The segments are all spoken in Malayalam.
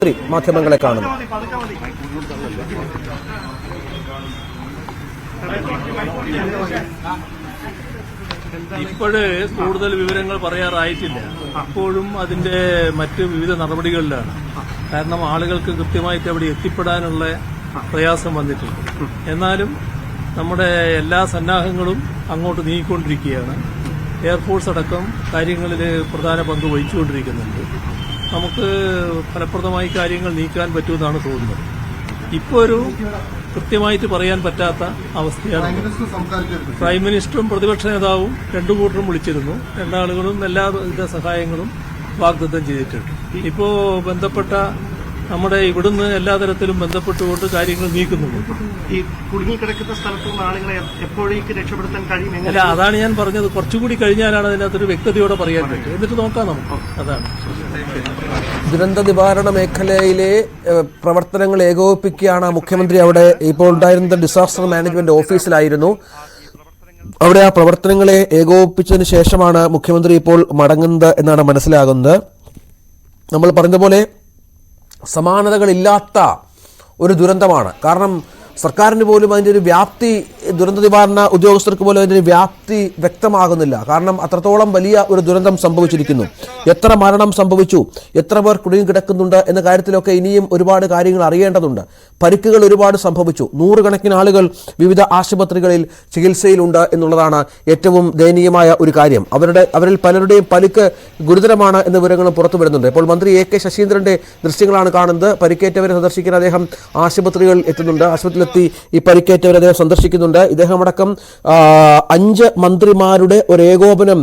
മാധ്യമങ്ങളെ കാണുന്നു. ഇപ്പോഴേ കൂടുതൽ വിവരങ്ങൾ പറയാറായിട്ടില്ല. അപ്പോഴും അതിന്റെ മറ്റ് വിവിധ നടപടികളിലാണ്. കാരണം ആളുകൾക്ക് കൃത്യമായിട്ട് അവിടെ എത്തിപ്പെടാനുള്ള പ്രയാസം വന്നിട്ടുണ്ട്. എന്നാലും നമ്മുടെ എല്ലാ സന്നാഹങ്ങളും അങ്ങോട്ട് നീങ്ങിക്കൊണ്ടിരിക്കുകയാണ്. എയർഫോഴ്സ് അടക്കം കാര്യങ്ങളിൽ പ്രധാന പങ്ക് വഹിച്ചുകൊണ്ടിരിക്കുന്നുണ്ട്. നമുക്ക് ഫലപ്രദമായി കാര്യങ്ങൾ നീക്കാൻ പറ്റുമെന്നാണ് തോന്നുന്നത്. ഇപ്പോൾ ഒരു കൃത്യമായിട്ട് പറയാൻ പറ്റാത്ത അവസ്ഥയാണ്. പ്രൈം മിനിസ്റ്ററും പ്രതിപക്ഷ നേതാവും രണ്ടു കൂട്ടരും വിളിച്ചിരുന്നു. രണ്ടാളുകളും എല്ലാവിധ സഹായങ്ങളും വാഗ്ദത്തം ചെയ്തിട്ടുണ്ട്. ഇപ്പോ ബന്ധപ്പെട്ട നമ്മുടെ ഇവിടുന്ന് എല്ലാ തരത്തിലും ബന്ധപ്പെട്ടുകൊണ്ട് കാര്യങ്ങൾ നീക്കുന്നുണ്ട്. ഈ കുടുങ്ങിക്കിടക്കുന്ന സ്ഥലത്തുനിന്ന് ആളുകളെ എപ്പോഴേക്ക് രക്ഷപ്പെടുത്താൻ കഴിയും? അല്ല, അതാണ് ഞാൻ പറഞ്ഞത്. കുറച്ചുകൂടി കഴിഞ്ഞാലാണ് അതിനകത്തൊരു വ്യക്തതയോടെ പറയാൻ പറ്റും. എന്നിട്ട് നോക്കാം നമുക്ക്. അതാണ് ദുരന്ത നിവാരണ മേഖലയിലെ പ്രവർത്തനങ്ങൾ ഏകോപിപ്പിക്കുകയാണ് മുഖ്യമന്ത്രി. അവിടെ ഇപ്പോൾ ഉണ്ടായിരുന്നത് ഡിസാസ്റ്റർ മാനേജ്മെന്റ് ഓഫീസിലായിരുന്നു. അവിടെ ആ പ്രവർത്തനങ്ങളെ ഏകോപിപ്പിച്ചതിന് ശേഷമാണ് മുഖ്യമന്ത്രി ഇപ്പോൾ മടങ്ങുന്നത് എന്നാണ് മനസ്സിലാകുന്നത്. നമ്മൾ പറഞ്ഞതുപോലെ സമാനതകളില്ലാത്ത ഒരു ദുരന്തമാണ്. കാരണം സർക്കാരിന് പോലും അതിൻ്റെ ഒരു വ്യാപ്തി, ദുരന്ത നിവാരണ ഉദ്യോഗസ്ഥർക്ക് പോലും അതിൻ്റെ ഒരു വ്യാപ്തി വ്യക്തമാകുന്നില്ല. കാരണം അത്രത്തോളം വലിയ ഒരു ദുരന്തം സംഭവിച്ചിരിക്കുന്നു. എത്ര മരണം സംഭവിച്ചു, എത്ര പേർ കുടുങ്ങിക്കിടക്കുന്നുണ്ട് എന്ന കാര്യത്തിലൊക്കെ ഇനിയും ഒരുപാട് കാര്യങ്ങൾ അറിയേണ്ടതുണ്ട്. പരിക്കുകൾ ഒരുപാട് സംഭവിച്ചു. നൂറുകണക്കിന് ആളുകൾ വിവിധ ആശുപത്രികളിൽ ചികിത്സയിലുണ്ട് എന്നുള്ളതാണ് ഏറ്റവും ദയനീയമായ ഒരു കാര്യം. അവരിൽ പലരുടെയും പരിക്ക് ഗുരുതരമാണ് എന്ന വിവരങ്ങളും പുറത്തു വരുന്നുണ്ട്. ഇപ്പോൾ മന്ത്രി എ കെ ശശീന്ദ്രന്റെ ദൃശ്യങ്ങളാണ് കാണുന്നത്. പരിക്കേറ്റവരെ സന്ദർശിക്കാൻ അദ്ദേഹം ആശുപത്രികളിൽ എത്തുന്നുണ്ട്. ആശുപത്രിയിലെത്തി ഈ പരിക്കേറ്റവരെ അദ്ദേഹം സന്ദർശിക്കുന്നുണ്ട്. ഇദ്ദേഹം അടക്കം 5 മന്ത്രിമാരുടെ ഒരു ഏകോപനം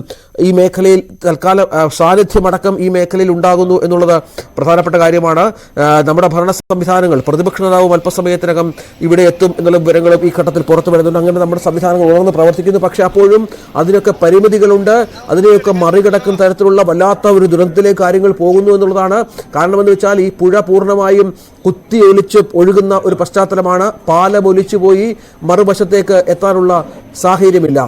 ഈ മേഖലയിൽ തൽക്കാലം സാന്നിധ്യമടക്കം ഈ മേഖലയിൽ ഉണ്ടാകുന്നു എന്നുള്ളത് പ്രധാനപ്പെട്ട കാര്യമാണ്. നമ്മുടെ ഭരണ സംവിധാനങ്ങൾ, പ്രതിപക്ഷ നേതാവും അല്പസമയത്തിനകം ഇവിടെ എത്തും എന്നുള്ള വിവരങ്ങളും ഈ ഘട്ടത്തിൽ പുറത്തു വരുന്നുണ്ട്. അങ്ങനെ നമ്മുടെ സംവിധാനങ്ങൾ ഉണർന്ന് പ്രവർത്തിക്കുന്നു. പക്ഷേ അപ്പോഴും അതിനൊക്കെ പരിമിതികളുണ്ട്. അതിനെയൊക്കെ മറികടക്കുന്ന തരത്തിലുള്ള വല്ലാത്ത ഒരു ദുരന്തത്തിലേക്ക് കാര്യങ്ങൾ പോകുന്നു എന്നുള്ളതാണ്. കാരണമെന്ന് വെച്ചാൽ ഈ പുഴ പൂർണ്ണമായും കുത്തിയൊലിച്ച് ഒഴുകുന്ന ഒരു പശ്ചാത്തലമാണ്. പാലം ഒലിച്ചുപോയി മറുവശത്തേക്ക് എത്താനുള്ള സാഹചര്യമില്ല.